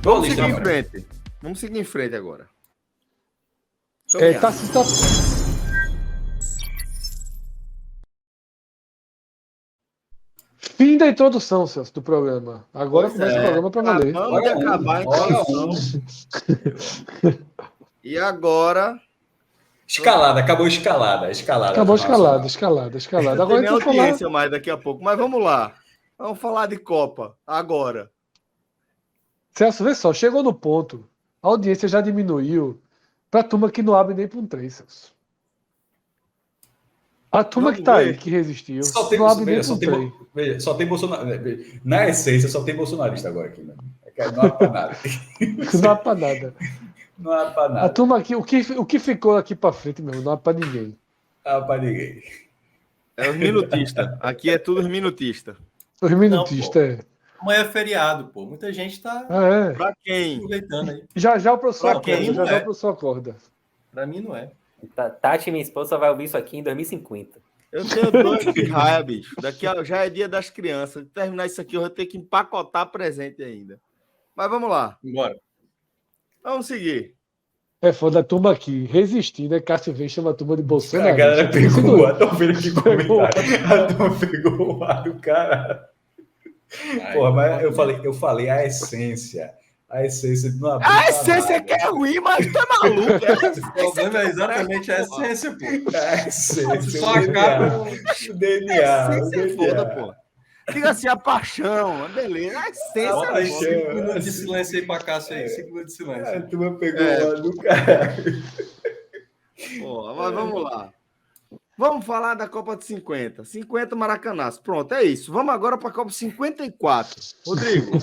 Vamos seguir em frente. Vamos seguir em frente agora. Fim da introdução, Celso, do programa. Agora começa o programa para valer. Vamos de acabar a introdução. E agora... Escalada, acabou a escalada. Acabou a escalada. Agora tem audiência mais daqui a pouco, mas vamos lá. Vamos falar de Copa agora. Celso, vê só, chegou no ponto. A audiência já diminuiu para a turma que não abre nem para um 3, Celso. A turma que tá aí, que resistiu, não abre nem para um 3. Veja, só tem Bolsonaro. Na essência, só tem bolsonarista agora aqui, né? Não há para nada. Não há para nada. Não há para nada. A turma aqui, o que ficou aqui para frente, meu, não há para ninguém. Não há para ninguém. É os minutistas. Aqui é tudo os minutistas. Os minutistas, Amanhã é feriado, pô. Muita gente tá Pra quem? aproveitando aí. Já o professor Pra quem acorda. não Já é. o professor acorda. Pra mim, não é. Tati, minha esposa, vai ouvir isso aqui em 2050. Eu tenho dor de raia, bicho. Daqui já é dia das crianças. Terminar isso aqui, eu vou ter que empacotar presente ainda. Mas vamos lá. Bora. Vamos seguir. É foda a turma aqui. Resistir, né? Cássio vem chama a turma de Bolsonaro. A galera pegou, tô vendo aqui comentário. A turma pegou o ar do cara. Porra, mas eu falei a essência. A essência não abriu. A essência que é ruim, mas tá maluco. O problema é exatamente a essência, pô. A essência. Só acaba o DNA. A essência é foda, pô. Diga assim, a paixão, a beleza, a essência. Bota aí é 5 minutos de silêncio aí pra Cássio aí. 5 minutos de A silêncio. turma pegou o ar do cara. Pô, mas vamos lá. Vamos falar da Copa de 50. 50 Maracanãs. Pronto, é isso. Vamos agora para a Copa 54. Rodrigo.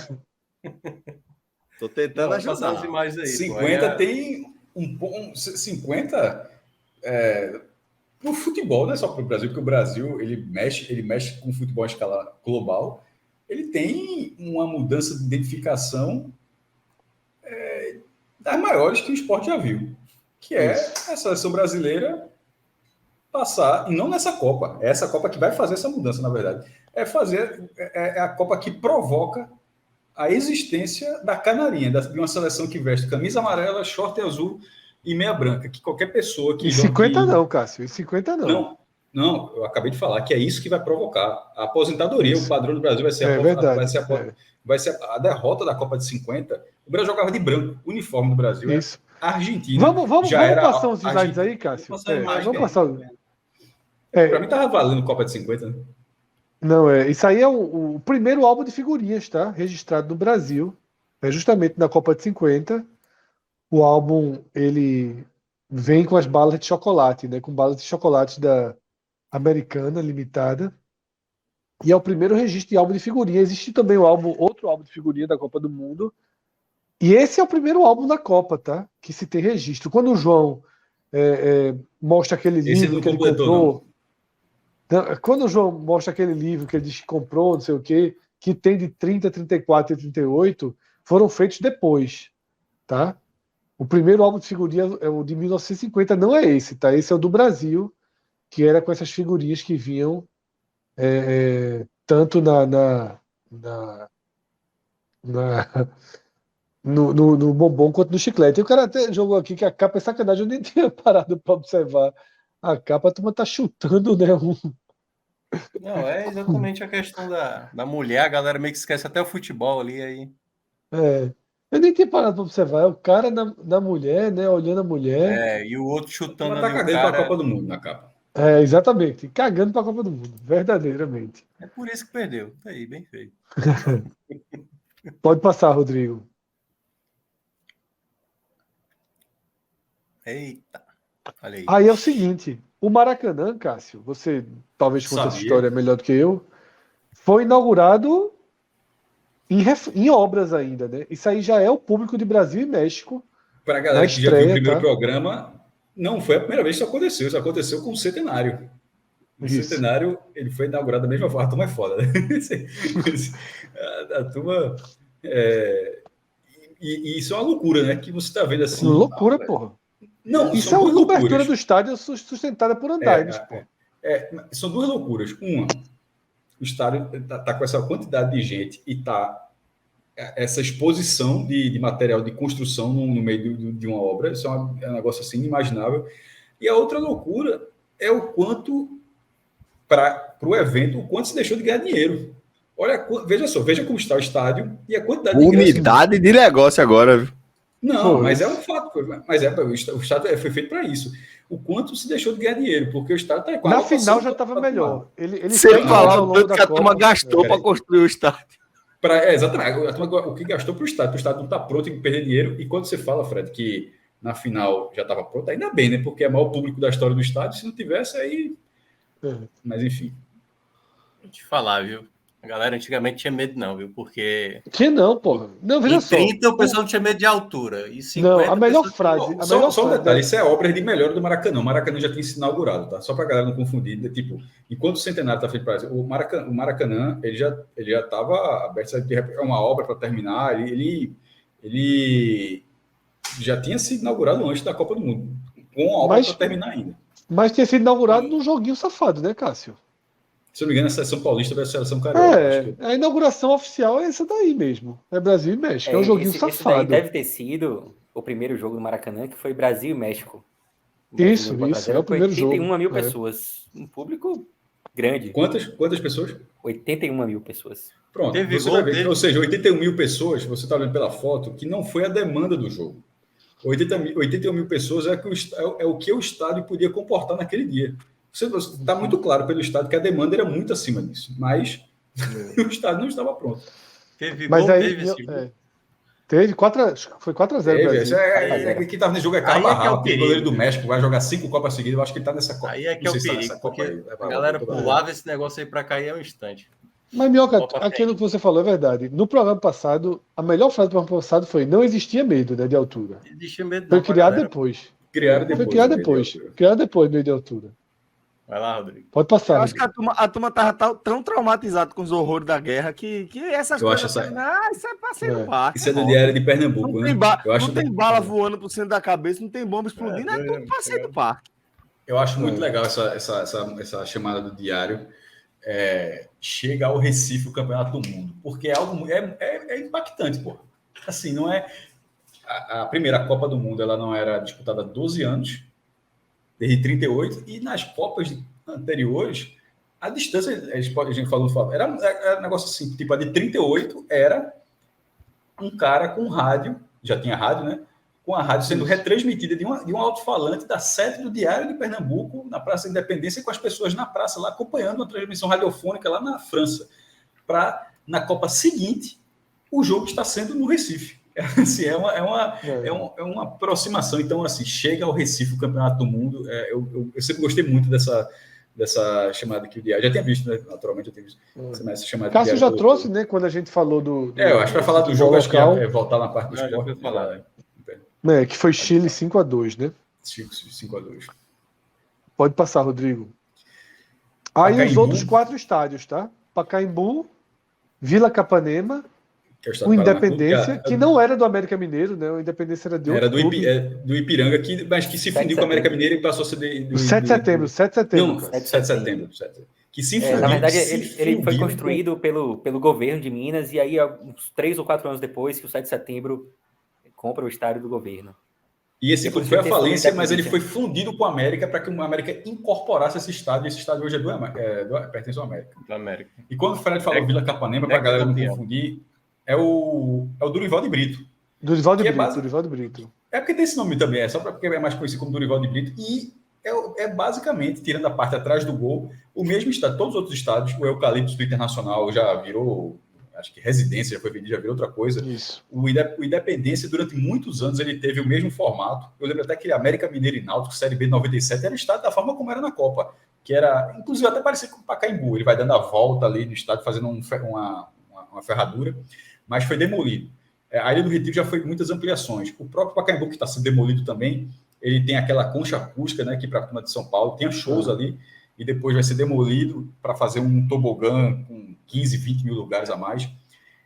Tô tentando Passar as ajudar. imagens aí. 50 tem um bom. 50 no futebol, não é só para o Brasil, porque o Brasil ele mexe com o futebol em escala global. Ele tem uma mudança de identificação das maiores que o esporte já viu, que é a seleção brasileira passar, e não nessa Copa, é essa Copa que vai fazer essa mudança, na verdade. É a Copa que provoca a existência da canarinha, de uma seleção que veste camisa amarela, short azul e meia branca, que qualquer pessoa que... E 50 não, Cássio, e 50 não. Não, eu acabei de falar que é isso que vai provocar. A aposentadoria, o padrão do Brasil vai ser, vai ser a derrota da Copa de 50. O Brasil jogava de branco, o uniforme do Brasil. Isso. A Argentina Vamos passar uns slides aí, Cássio? Vamos passar. Para mim estava valendo Copa de 50, né? Não, isso aí é o primeiro álbum de figurinhas, tá? Registrado no Brasil. É justamente na Copa de 50. O álbum, ele vem com as balas de chocolate, né? Com balas de chocolate da Americana Limitada. E é o primeiro registro de álbum de figurinha. Existe também outro álbum de figurinha da Copa do Mundo. E esse é o primeiro álbum da Copa, tá? Que se tem registro. Quando o João mostra aquele livro que ele comprou... Quando o João mostra aquele livro que ele diz que comprou, não sei o quê, que tem de 30, 34 e 38, foram feitos depois, tá? O primeiro álbum de figurinha é o de 1950, não é esse, tá? Esse é o do Brasil, que era com essas figurinhas que vinham tanto no bombom quanto no chiclete. E o cara até jogou aqui que a capa é sacanagem, eu nem tinha parado para observar a capa, a turma tá chutando, né? Não, é exatamente a questão da mulher, a galera meio que esquece até o futebol ali aí. Eu nem tinha parado para observar, é o cara na mulher, né? Olhando a mulher. E o outro chutando Ela tá ali o cagando cara. para a Copa do Mundo na capa. Exatamente, cagando para a Copa do Mundo, verdadeiramente. É por isso que perdeu. Tá aí, bem feito. Pode passar, Rodrigo. Eita, olha aí. Aí é o seguinte, o Maracanã, Cássio, você talvez conte essa história melhor do que eu, foi inaugurado em obras ainda, né? Isso aí já é o público de Brasil e México. Para a galera que já viu o primeiro programa, não foi a primeira vez que isso aconteceu com o Centenário. O Centenário, ele foi inaugurado da mesma forma. A turma é foda, né? A turma... E isso é uma loucura, né? Que você está vendo assim... Loucura, porra. Não, isso é uma cobertura do estádio sustentada por andares, pô. São duas loucuras. Uma, o estádio está com essa quantidade de gente e está essa exposição de material de construção no meio de uma obra, isso é um negócio assim inimaginável. E a outra loucura é o quanto, para o evento, o quanto se deixou de ganhar dinheiro. Olha, veja como está o estádio e a quantidade de ingressos. Unidade de negócio agora, viu? Não, mas é um fato. Mas o estádio foi feito para isso. O quanto se deixou de ganhar dinheiro, porque o estádio está Na final já estava melhor. Sem falar ao o longo tanto da que a Copa. turma gastou para construir o estádio. Exatamente. O que gastou para o estádio não está pronto e perder dinheiro. E quando você fala, Fred, que na final já estava pronto, ainda bem, né? Porque é o maior público da história do estádio. Se não tivesse, aí. Mas enfim. Vou te falar, viu? A galera antigamente tinha medo, não, viu? Porque. Que não, porra. Não, veja Em só. 30 o pessoal não tinha medo de altura. E 50 Não, a melhor pessoas- frase. A Só melhor um frase detalhe, isso é obra de melhora do Maracanã. O Maracanã já tinha sido inaugurado, tá? Só para a galera não confundir. Tipo, enquanto o Centenário está feito para isso, o Maracanã ele já estava aberto. É uma obra para terminar. Ele já tinha sido inaugurado antes da Copa do Mundo, com a obra para terminar ainda. Mas tinha sido inaugurado num joguinho safado, né, Cássio? Se eu não me engano, a seleção paulista versus a seleção carioca. A inauguração oficial é essa daí mesmo. É Brasil e México. É um joguinho esse daí safado. deve ter sido o primeiro jogo do Maracanã, que foi Brasil e México. Isso, Brasil 4 a 0, é o primeiro jogo. 81 mil É. pessoas. Um público grande. Quantas pessoas? 81 mil pessoas. Pronto, Teve você gol, vai ver. teve. Ou seja, 81 mil pessoas, você está olhando pela foto, que não foi a demanda do jogo. 81 mil pessoas é o que o estádio podia comportar naquele dia. Está muito claro pelo estádio que a demanda era muito acima disso, mas o estádio não estava pronto. Teve Mas gol, aí. teve esse gol. Teve 4 foi 4-0 Brasil. Quem estava nesse jogo é Aí é que é o Carvajal, o perigo, goleiro do né? México, vai jogar 5 Copas seguidas, eu acho que ele está nessa Copa. Aí é que Não é o sei se tá perigo, nessa Copa porque aí. a galera pulava esse negócio aí pra cair é um instante. Mas, Minhoca, Copa aquilo que você falou é verdade. No programa passado, a melhor frase do programa passado foi: não existia medo, né, de altura. Não existia medo Foi não pra criado galera. depois. Criaram depois. Foi criado né, depois. de altura. Criado depois, meio de altura. Vai lá, Rodrigo. Pode Eu passar. acho que a turma tava tão traumatizada com os horrores da guerra que essas Eu coisas. acho Isso é passeio É. no parque. Isso é do Diário de Pernambuco, Não né? tem, Eu acho não tem bala voando pro centro da cabeça, não tem bomba explodindo, é tudo passeio no parque. Eu acho muito legal essa chamada do Diário. Chega ao Recife o Campeonato do Mundo, porque é algo impactante, pô. Assim, não é a primeira Copa do Mundo, ela não era disputada há 12 anos, desde 38, e nas Copas anteriores a distância, a gente falou era um negócio assim, tipo a de 38 era um cara com rádio, já tinha rádio, né? Com a rádio sendo retransmitida de um alto-falante da sede do Diário de Pernambuco, na Praça da Independência, e com as pessoas na praça lá acompanhando uma transmissão radiofônica lá na França. Para, na Copa seguinte, o jogo está sendo no Recife. Assim, é uma aproximação. Então, assim, chega ao Recife o Campeonato do Mundo. Eu sempre gostei muito dessa chamada que o Diário. Já tinha visto, né? Naturalmente, eu tinha visto. Essa chamada que o Cássio Diário já colocou. trouxe, né, quando a gente falou do Eu acho que para falar do jogo, acho que local, é voltar na parte do Não, já esporte. ouvi falar. que foi Chile 5-2, né? 5-2. Pode passar, Rodrigo. Aí os Pacaembu. outros 4 estádios, tá? Pacaembu, Vila Capanema, Que é o estado o do Paraná, Independência, que não era do América Mineiro, né? O Independência era de outro era clube. do Ipiranga, mas que se 7 fundiu de com a América setembro. Mineira e passou a ser do 7 de setembro, 7 de setembro. Não, cara. 7 de setembro. Que se fundiu. Na verdade, se ele foi fundiu construído pelo governo de Minas, e aí, uns 3 ou 4 anos depois, que o 7 de setembro compra o estádio do governo. E esse Depois clube foi a foi ter falência, essa mas ele independência. foi fundido com a América para que o América incorporasse esse estádio. E esse estádio hoje pertence ao América. Do América. E quando o Fred falou Vila Capanema, para a galera não confundir, é o Dorival de Brito. Dorival de Que é Brito, base- Dorival de Brito. É porque tem esse nome também, só porque é mais conhecido como Dorival de Brito. E é basicamente, tirando a parte atrás do gol, o mesmo estádio. Todos os outros estádios, o Eucalipto do Internacional já virou, acho que residência, já foi vendido, já virou outra coisa. Isso. O Independência, durante muitos anos, ele teve o mesmo formato. Eu lembro até que América Mineiro e Náutico, Série B de 97, era o estádio da forma como era na Copa, que era, inclusive, até parecido com o Pacaembu. Ele vai dando a volta ali no estádio, fazendo uma ferradura, mas foi demolido. A Ilha do Retiro já foi muitas ampliações. O próprio Pacaembu, que está sendo demolido também, ele tem aquela concha acústica, né, aqui para a turma de São Paulo, tem shows ali, e depois vai ser demolido para fazer um tobogã com 15, 20 mil lugares a mais.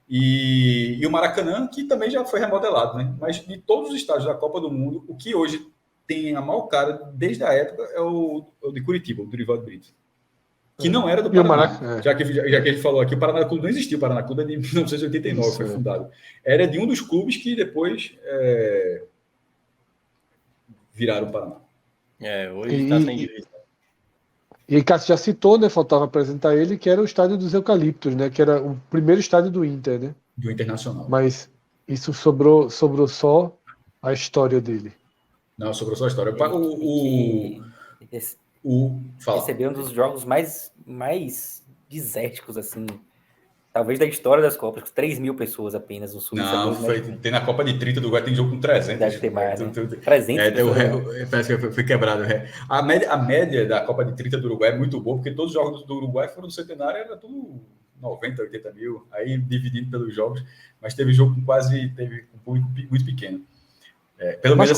E o Maracanã, que também já foi remodelado, né? Mas de todos os estádios da Copa do Mundo, o que hoje tem a maior cara, desde a época, é o de Curitiba, o Dorival de Brito. que não era do E o Paraná. Já que a gente falou aqui, o Paraná Clube não existiu. O Paraná Clube é de 1989, foi fundado. Era de um dos clubes que depois viraram o Paraná. Hoje está sem direito. E Cássio já citou, né? Faltava apresentar ele, que era o estádio dos Eucaliptos, né? Que era o primeiro estádio do Inter, né? Do Internacional. Mas isso sobrou só a história dele. Não, sobrou só a história. Recebeu um dos jogos mais desérticos, assim, talvez da história das Copas, com 3 mil pessoas apenas no Suíça. Não, tem na Copa de 30 do Uruguai, tem jogo com 300. Deve ter mais, né? 300 parece que foi quebrado. A média da Copa de 30 do Uruguai é muito boa, porque todos os jogos do Uruguai foram no centenário, era tudo 90, 80 mil, aí dividido pelos jogos, mas teve jogo teve um público muito pequeno. Pelo menos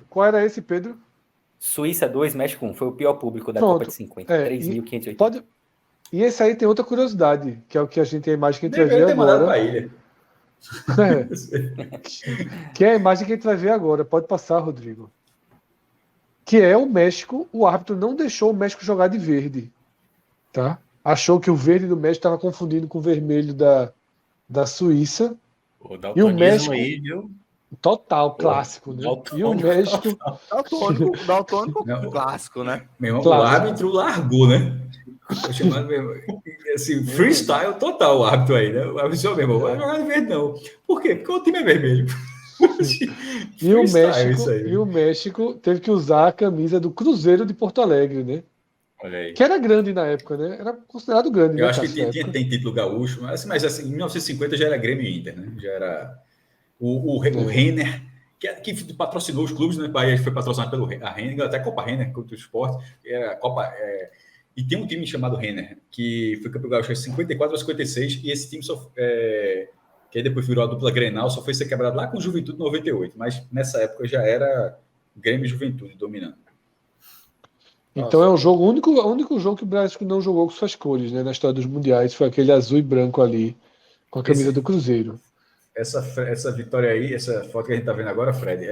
qual era esse, Pedro? Suíça 2, México 1, foi o pior público da Copa de 50, 3.580. E esse aí tem outra curiosidade, que é o que a gente tem a imagem que a gente vai ver agora. Que é a imagem que a gente vai ver agora. Pode passar, Rodrigo. Que é o México, o árbitro não deixou o México jogar de verde. Tá? Achou que o verde do México estava confundindo com o vermelho da Suíça. E o México aí, viu? Total, clássico, né? E o México... Daltônico clássico, né? Meu irmão, o árbitro largou, né? Chamado mesmo, assim, freestyle total o árbitro aí, né? O árbitro meu irmão, vai jogar de verde não. Por quê? Porque o time é vermelho. E o México teve que usar a camisa do Cruzeiro de Porto Alegre, né? Olha aí. Que era grande na época, né? Era considerado grande. Eu acho que tem título gaúcho, mas assim, em 1950 já era Grêmio e Inter, né? Já era o Renner, que patrocinou os clubes, né? O Bahia foi patrocinado pelo Renner, até a Copa Renner, contra o esporte, era a Copa... E tem um time chamado Renner, que foi campeão gaúcho em 54 a 56, e esse time que aí depois virou a dupla Grenal, só foi ser quebrado lá com o Juventude em 98, mas nessa época já era Grêmio e Juventude dominando. Então é um jogo, o único jogo que o Brasil não jogou com suas cores, né, na história dos mundiais, foi aquele azul e branco ali, com a camisa do Cruzeiro. Essa vitória aí, essa foto que a gente tá vendo agora, Fred,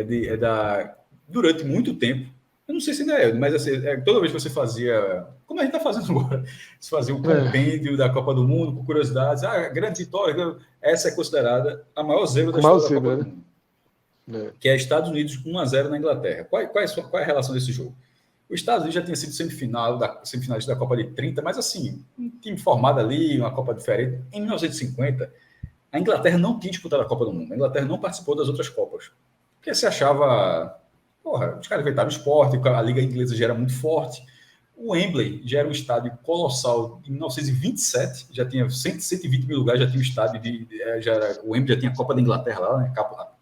durante muito tempo, eu não sei se ainda mas assim, toda vez que você fazia, como a gente tá fazendo agora, você fazia um compêndio da Copa do Mundo, com curiosidades, grande vitória, essa é considerada a maior zebra da história da Copa do Mundo. Que é Estados Unidos 1-0 na Inglaterra. Qual é a relação desse jogo? Os Estados Unidos já tinha sido semifinalista da Copa de 30, mas assim, um time formado ali, uma Copa diferente. Em 1950, a Inglaterra não tinha disputado a Copa do Mundo. A Inglaterra não participou das outras Copas. Porque se achava... os caras inventaram o esporte, a Liga Inglesa já era muito forte. O Wembley já era um estádio colossal. Em 1927, já tinha 120 mil lugares, já tinha o estádio o Wembley já tinha a Copa da Inglaterra lá, né,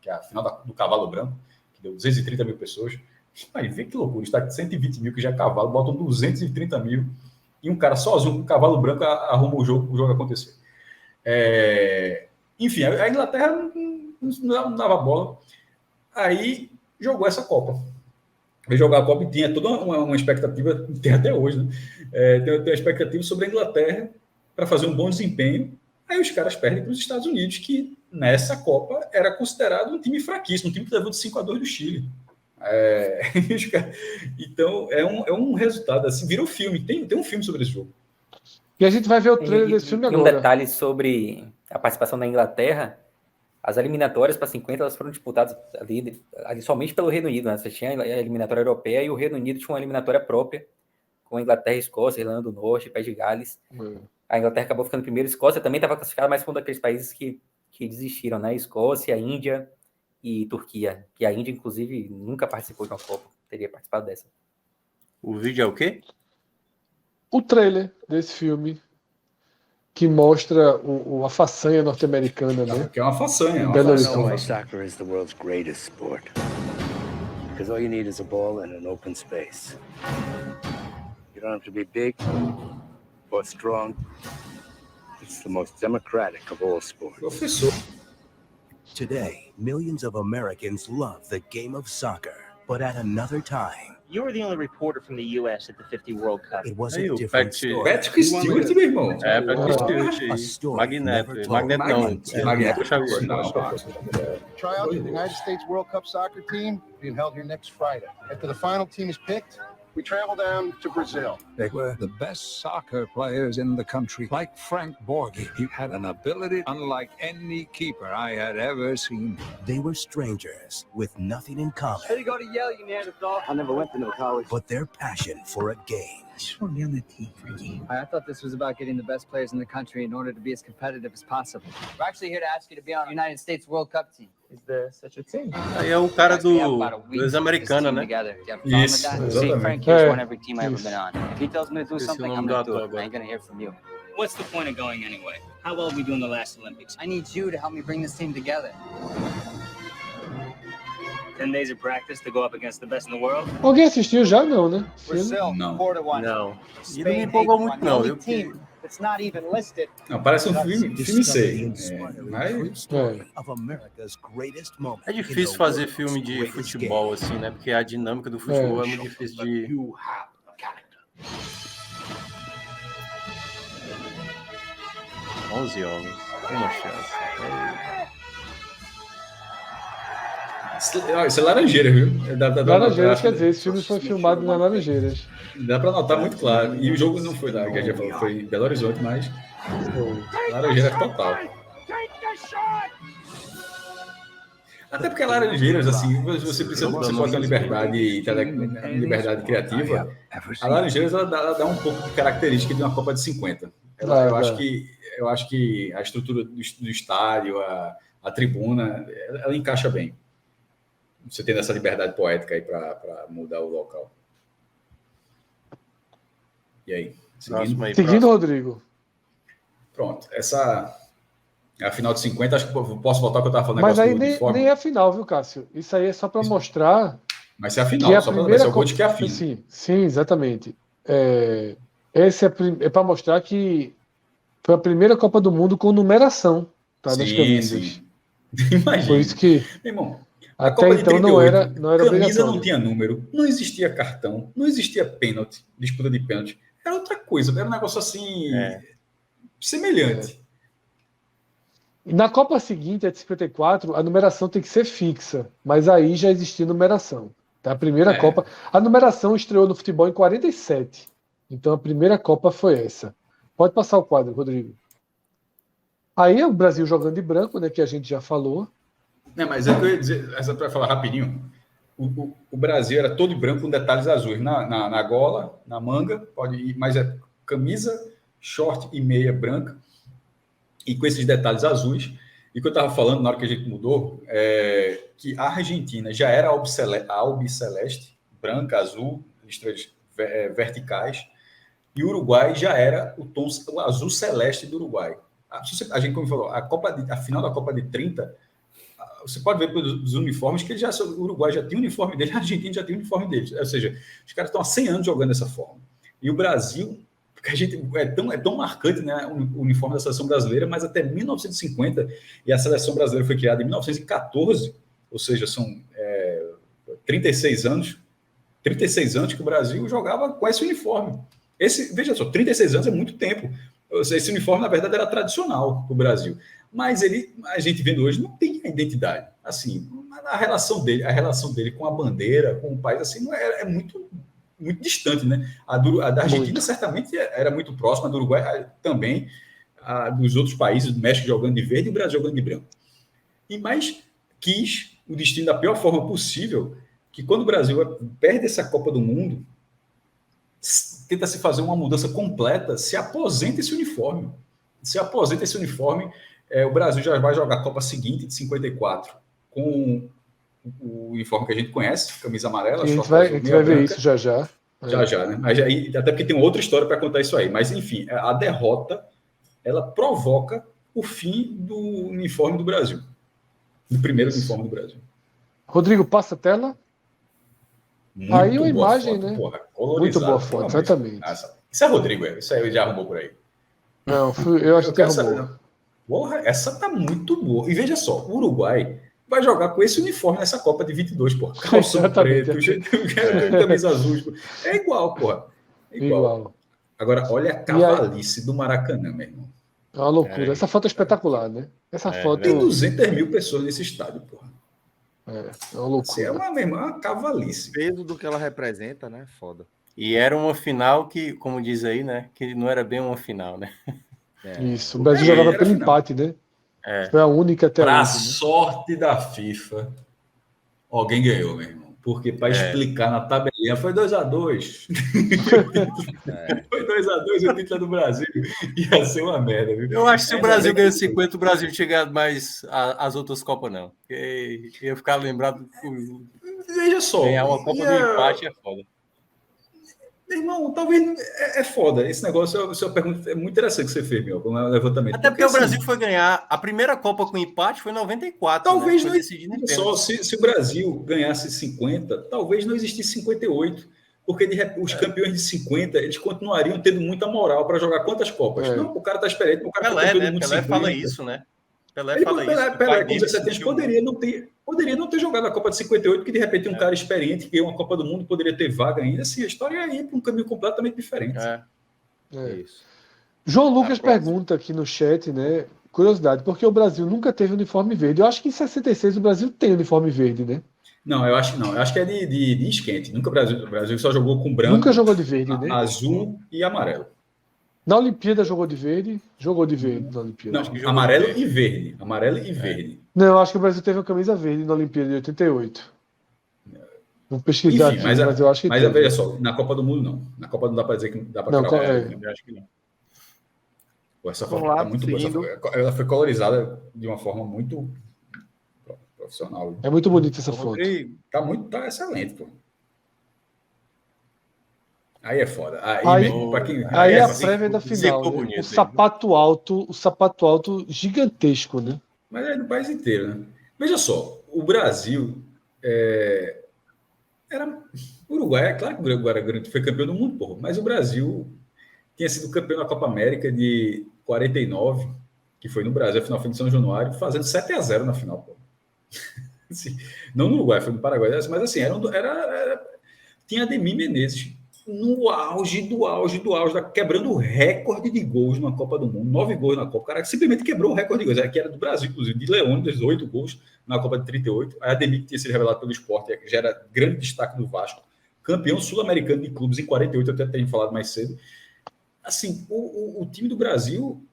que é a final do Cavalo Branco, que deu 230 mil pessoas. Aí vê que loucura, está de 120 mil, que já é cavalo, botam 230 mil, e um cara sozinho com um cavalo branco arruma o jogo acontecer. Enfim, a Inglaterra não dava bola, aí jogou essa Copa. Veio jogar a Copa e tinha toda uma expectativa, tem até hoje, né? Tem uma expectativa sobre a Inglaterra para fazer um bom desempenho, aí os caras perdem para os Estados Unidos, que nessa Copa era considerado um time fraquíssimo, um time que levou de 5-2 do Chile. Então é um resultado assim, virou filme, tem um filme sobre esse jogo. E a gente vai ver o trailer desse filme agora. Um detalhe sobre a participação da Inglaterra: as eliminatórias para 50 elas foram disputadas ali somente pelo Reino Unido, né? Você tinha a eliminatória europeia e o Reino Unido tinha uma eliminatória própria com a Inglaterra, Escócia, Irlanda do Norte, País de Gales. A Inglaterra acabou ficando primeiro, a Escócia também estava classificada, mas foi um daqueles países que desistiram, né? Escócia, Índia e Turquia, que a Índia, inclusive, nunca participou de uma Copa, teria participado dessa. O vídeo é o quê? O trailer desse filme, que mostra a façanha norte-americana, né? Que é uma façanha. Soccer is the world's greatest sport. Because all you need is a ball and an open space. You don't have to be big or strong. It's the most democratic of all sports. Professor. Today, millions of Americans love the game of soccer, but at another time. You were the only reporter from the U.S. at the 50 World Cup. It was a different story. Patrick Stewart, meu irmão. Patrick Stewart. Magneto não. Tryouts for the United States World Cup soccer team being held here next Friday. After the final team is picked, we traveled down to Brazil. They were the best soccer players in the country, like Frank Borghi. He had an ability unlike any keeper I had ever seen. They were strangers with nothing in common. How do you go to Yale, you Neanderthal? I never went to no college. But their passion for a game. I just want to be on the team for a game. I thought this was about getting the best players in the country in order to be as competitive as possible. We're actually here to ask you to be on the United States World Cup team. Is there such a thing? Aí é o cara do ex-americano, né? Isso, See, Frank here's won every team I've ever been on. If he tells me to do Esse é o something, nome I'm do going to do ator it. I agora. ain't going to hear from you. What's the point of going anyway? How well are we doing the last Olympics? I need you to help me bring this team together. 10 days of practice to go up against the best in the world? Alguém assistiu já? Não, né? Brazil, Não. 4-1. Não. E não me Spain, empolgou 8-1. muito, The não. only Eu team that's not even listed. Não, parece um filme C. Mas Of America's greatest moment. É difícil fazer filme de futebol assim, né? Porque a dinâmica do futebol é muito difícil de... You have a character. 11 homens. Uma chance. Isso é Laranjeira, viu? Laranjeiras, quer dizer, esse filme foi filmado na Laranjeiras. Dá pra notar muito claro. E o jogo não foi lá, que a gente falou, foi em Belo Horizonte, mas Laranjeira total. Até porque Laranjeiras, assim, você precisa ter uma liberdade criativa. A Laranjeiras ela dá um pouco de característica de uma Copa de 50. Eu acho que a estrutura do estádio, a tribuna, ela encaixa bem. Você tendo essa liberdade poética aí para mudar o local. E aí? Seguindo, Rodrigo. Pronto. Essa é a final de 50. Acho que posso voltar ao que eu estava falando. Mas aí nem é a final, viu, Cássio? Isso aí é só para mostrar. Mas é a final, só para ver se que é a fim. Sim, exatamente. Esse é para mostrar que foi a primeira Copa do Mundo com numeração, tá, das camisas. Sim. Imagina. Por isso que. Meu irmão, até então não era camisa obrigatório. Não tinha número, não existia cartão, não existia pênalti, disputa de pênalti. Era outra coisa, era um negócio assim semelhante. Na Copa seguinte, a de 54, a numeração tem que ser fixa, mas aí já existia numeração. Tá? A primeira Copa. A numeração estreou no futebol em 47. Então a primeira Copa foi essa. Pode passar o quadro, Rodrigo. Aí é o Brasil jogando de branco, né, que a gente já falou. Não, mas é que eu ia dizer, essa para falar rapidinho. O Brasil era todo branco com detalhes azuis na gola, na manga, pode ir, mas é camisa, short e meia branca, e com esses detalhes azuis. E o que eu estava falando na hora que a gente mudou, que a Argentina já era albiceleste, branca, azul, listras verticais, e o Uruguai já era o azul celeste do Uruguai. A gente, como falou, a final da Copa de 30, você pode ver pelos uniformes que o Uruguai já tinha o uniforme dele, a Argentina já tinha o uniforme deles. Ou seja, os caras estão há 100 anos jogando dessa forma. E o Brasil, porque a gente é tão marcante, né, o uniforme da seleção brasileira, mas até 1950, e a seleção brasileira foi criada em 1914, ou seja, são 36 anos que o Brasil jogava com esse uniforme. Veja só, 36 anos é muito tempo. Esse uniforme, na verdade, era tradicional para o Brasil. Mas a gente vendo hoje, não tem a identidade. Assim, a relação dele com a bandeira, com o país, assim, é muito, muito distante, né? A da Argentina, certamente, era muito próxima, a do Uruguai também, a dos outros países, do México jogando de verde e o Brasil jogando de branco. Mas quis o destino da pior forma possível, que quando o Brasil perde essa Copa do Mundo, tenta se fazer uma mudança completa, se aposenta esse uniforme. O Brasil já vai jogar a Copa seguinte, de 54, com o uniforme que a gente conhece, camisa amarela. A gente vai ver isso já. Já, né? Mas até porque tem outra história para contar isso aí. Mas, enfim, a derrota, ela provoca o fim do uniforme do Brasil. Do primeiro uniforme do Brasil. Rodrigo, passa a tela. Muito aí uma boa imagem, foto, né? Porra, muito boa foto, exatamente. Isso é Rodrigo, isso aí já arrumou por aí. Não, eu acho que arrumou. Porra, essa tá muito boa. E veja só, o Uruguai vai jogar com esse uniforme nessa Copa de 22, porra. Calção preto, camisa azul. É igual, porra. É igual. Agora, olha a cavalice do Maracanã, meu irmão. É uma loucura. Essa foto é espetacular, né? Essa foto... Tem 200 mil pessoas nesse estádio, porra. É uma loucura. É uma cavalice. O peso do que ela representa, né? Foda. E era uma final que, como diz aí, né? Que não era bem uma final, né? Isso. O Brasil jogava pelo empate, né? Foi a única até Pra hoje. Né? sorte da FIFA, alguém ganhou, meu irmão. Porque para explicar na tabelinha foi 2-2. Foi 2-2 o título do Brasil. Ia ser uma merda, viu? Eu acho que se o Brasil ganhou 50, o Brasil tinha ganhado mais as outras Copas, não. Porque ia ficar lembrado. Veja só. Ganhar uma Copa do empate é foda. Irmão, talvez é foda. Esse negócio, sua pergunta é muito interessante que você fez, meu, com o levantamento. Até porque o Brasil foi ganhar a primeira Copa com empate foi em 94. Talvez né? não existisse. Só se o Brasil ganhasse 50, talvez não existisse 58. Porque os campeões de 50, eles continuariam tendo muita moral para jogar quantas Copas? Não, o cara tá experiente, o cara Pelé, tá né? Pelé fala isso, né? Pelé com 17 anos poderia não ter jogado a Copa de 58, porque de repente um cara experiente que ganhou uma Copa do Mundo poderia ter vaga ainda. Assim, a história ia ir para um caminho completamente diferente. Isso. João Lucas pergunta aqui no chat, né? Curiosidade, porque o Brasil nunca teve uniforme verde. Eu acho que em 66 o Brasil tem uniforme verde, né? Não, eu acho que não. Eu acho que é de esquente. Nunca o Brasil só jogou com branco. Nunca jogou de verde, né? Azul e amarelo. Na Olimpíada jogou de verde? Jogou de verde na Olimpíada. Não, amarelo e verde. Amarelo e verde. Não, eu acho que o Brasil teve uma camisa verde na Olimpíada de 88. Vou pesquisar aqui, mas eu acho que Mas teve. veja só, na Copa do Mundo não. Na Copa não dá para dizer que dá para cravar. Eu acho que não. Essa foto está muito boa. Ela foi colorizada de uma forma muito profissional. É muito bonita essa foto. Tá excelente, pô. Aí é foda. Aí a prévia da final, né? O sapato alto gigantesco, né? Mas é do país inteiro, né? Veja só, o Brasil era o Uruguai, é claro que o Uruguai foi campeão do mundo, porra, mas o Brasil tinha sido campeão da Copa América de 49, que foi no Brasil, a final foi em São Januário, fazendo 7-0 na final, porra. Assim, não no Uruguai, foi no Paraguai, mas assim, tinha Ademir Menezes no auge, quebrando o recorde de gols numa Copa do Mundo, 9 gols na Copa, o cara simplesmente quebrou o recorde de gols, que era do Brasil, inclusive, de Leônidas, 8 gols na Copa de 38, a Ademir que tinha sido revelado pelo Sport, que já era grande destaque do Vasco, campeão sul-americano de clubes em 48, eu até tenho falado mais cedo. Assim, o time do Brasil,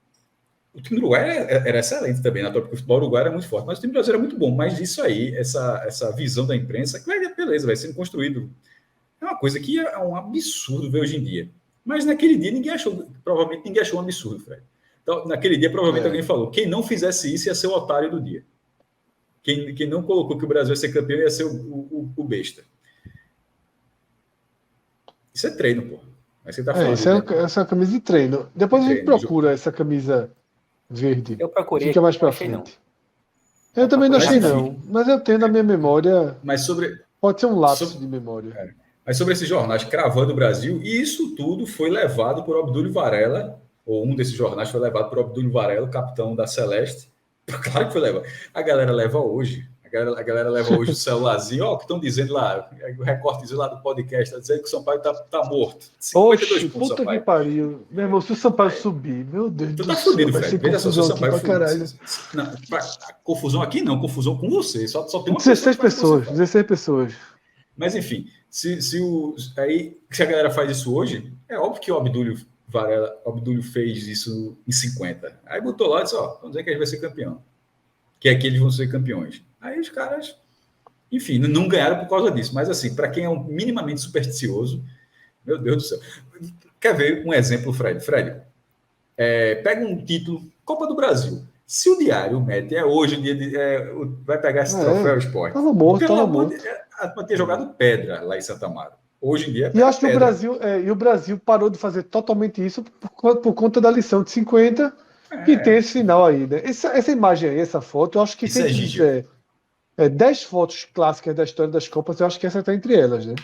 o time do Uruguai era excelente também, porque o futebol uruguai era muito forte, mas o time do Brasil era muito bom, mas isso aí, essa visão da imprensa, que beleza, vai sendo construído. É uma coisa que é um absurdo ver hoje em dia. Mas naquele dia provavelmente ninguém achou um absurdo, Fred. Então, naquele dia, provavelmente alguém falou, quem não fizesse isso ia ser o otário do dia. Quem não colocou que o Brasil ia ser campeão ia ser o besta. Isso é treino, pô. Mas você tá falando. Essa é a camisa de treino. Depois a gente procura essa camisa verde. Eu procurei. Fica mais pra frente. Eu também não achei, não. Mas eu tenho na minha memória. Pode ser um lapso de memória. Mas sobre esses jornais cravando o Brasil, e isso tudo foi levado por Obdúlio Varela, ou um desses jornais foi levado por Obdúlio Varela, capitão da Celeste. Claro que foi levado. A galera leva hoje. A galera leva hoje o celularzinho. Ó, o que estão dizendo lá, o recortezinho lá do podcast, está dizendo que o Sampaio tá morto. 52 pontos, puta Sampaio. Que pariu. Meu irmão, se o Sampaio subir, meu Deus do céu. Tu tá fudido, Fred. Veja só, se o Sampaio confusão aqui não, confusão com você. Só tem uma 16 pessoas, 16 pessoas. Mas enfim, se a galera faz isso hoje, é óbvio que o Obdúlio fez isso em 50. Aí botou lá e disse, vamos dizer que a gente vai ser campeão. Que aqui eles vão ser campeões. Aí os caras, enfim, não ganharam por causa disso. Mas assim, para quem é minimamente supersticioso, meu Deus do céu. Quer ver um exemplo, Fred? Fred, pega um título, Copa do Brasil. Se o Diário mete, hoje o dia vai pegar esse troféu Sport. Tava morto, tava morto. Ter jogado pedra lá em Santa Amaro. Hoje em dia E acho que o Brasil parou de fazer totalmente isso por conta da lição de 50, que tem esse final aí, né? Essa imagem aí, essa foto, eu acho que se a gente fizer 10 fotos clássicas da história das Copas, eu acho que essa está entre elas, né?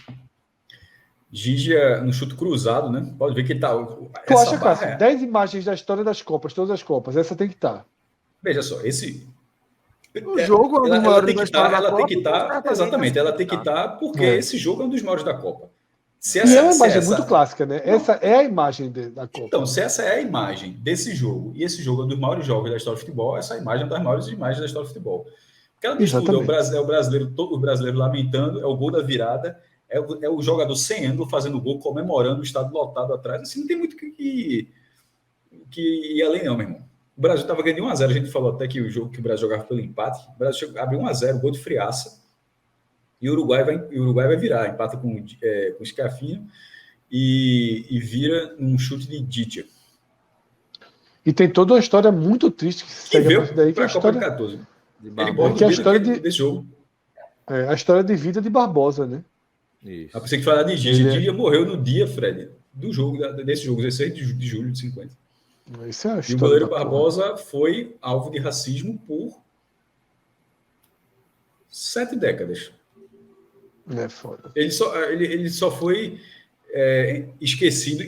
Gigia no chute cruzado, né? Pode ver que ele tá. Tu acha, Cássio, 10 imagens da história das Copas, todas as Copas, essa tem que estar. Veja só, esse. O jogo é um dos maiores da história da Copa. Ela tem que estar, exatamente, ela tem que estar, porque esse jogo é um dos maiores da Copa. E é uma imagem muito clássica, né? Essa é a imagem da Copa. Então, se essa é a imagem desse jogo, e esse jogo é um dos maiores jogos da história do futebol, essa imagem é uma das maiores imagens da história do futebol. Aquela mistura, o brasileiro lamentando, é o gol da virada, É o jogador sem ângulo fazendo gol, comemorando o estádio lotado atrás. Assim, não tem muito que ir além, não, meu irmão. O Brasil estava ganhando 1-0. A gente falou até que o jogo que o Brasil jogava pelo empate. O Brasil abriu 1-0, gol de Friaça. E o Uruguai vai virar. Empata com o Scafinho e vira num chute de Ditia. E tem toda uma história muito triste que Que segue a veio partir daí, que é para a a Copa de história, 14. Ele que bota é a o história dedo desse jogo. a história de vida de Barbosa, né? Isso. Eu pensei que falar de Gigi. Ele é- Gigi morreu no dia, Fred, do jogo, desse jogo, 16 de julho de 50. Isso é a E o história goleiro da porra. Barbosa foi alvo de racismo por 7 décadas. É foda. Ele só foi esquecido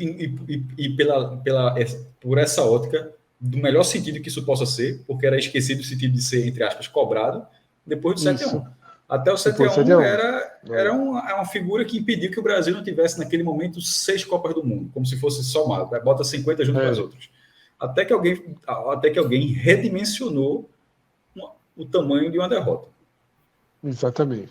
por essa ótica, do melhor sentido que isso possa ser, porque era esquecido no sentido de ser, entre aspas, cobrado, depois do 7-1. Até o 7-1 era uma figura que impediu que o Brasil não tivesse, naquele momento, 6 Copas do Mundo, como se fosse somado. Bota 50 junto com as outras. Até que alguém redimensionou o tamanho de uma derrota. Exatamente.